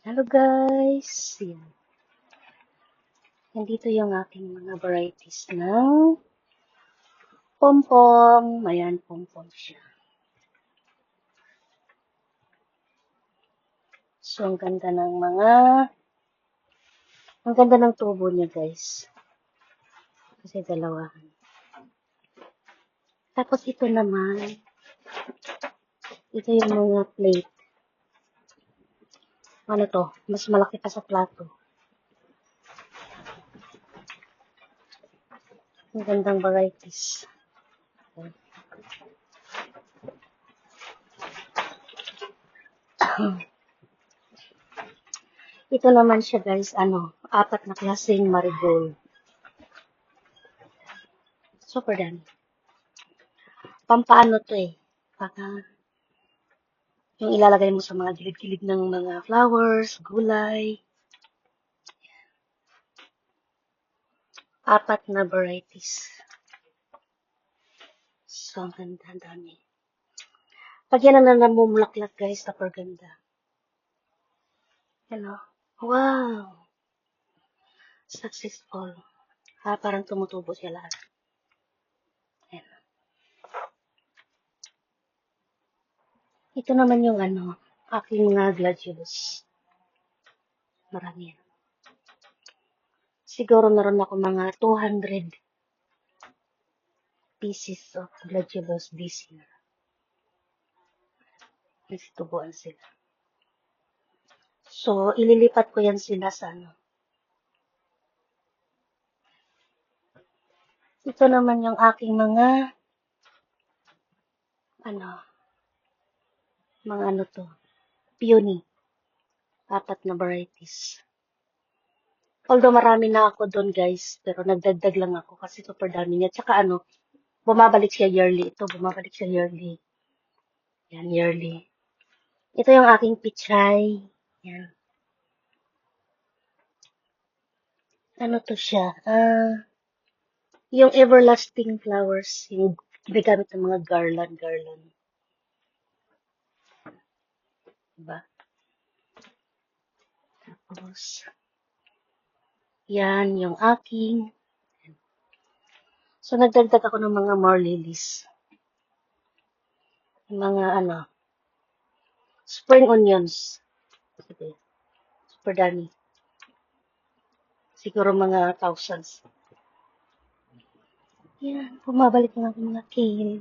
Hello guys! Yan. Nandito yung aking mga varieties ng pompom. Ayan, pompom siya. So, ang ganda ng tubo niya guys. Kasi dalawahan. Tapos ito naman, ito yung mga plate. Ano to? Mas malaki pa sa plato. Ang gandang varieties. Ito naman siya guys, 4 na klaseng marigold. Super dami. Pampaano to eh. Baka yung ilalagay mo sa mga gilid-gilid ng mga flowers, gulay. 4 na varieties. So, ang ganda, dami. Pag yan na namumulaklak guys, super ganda. Ano? Wow! Successful. Parang tumutubo siya lahat. Ayan. Ito naman yung aking mga gladiolus. Marami yan. Siguro meron ako mga 200 pieces of gladiolus this year. Nagtubuan sila. So, ililipat ko yan sila sa Ito naman yung aking mga peony. 4 na varieties. Although marami na ako doon guys, pero nagdagdag lang ako kasi super dami niya. Tsaka bumabalik siya yearly. Ito, bumabalik siya yearly. Yan, yearly. Ito yung aking pichay. Yan. Ano to siya? Yung everlasting flowers. Yung ginagamit ng mga garland. Diba? Tapos, yan yung aking. So, nagdagdag ako ng mga more lilies. Yung mga spring onions. Sige. Super dami. Siguro mga thousands. Yan, bumabalik na ako mga cane.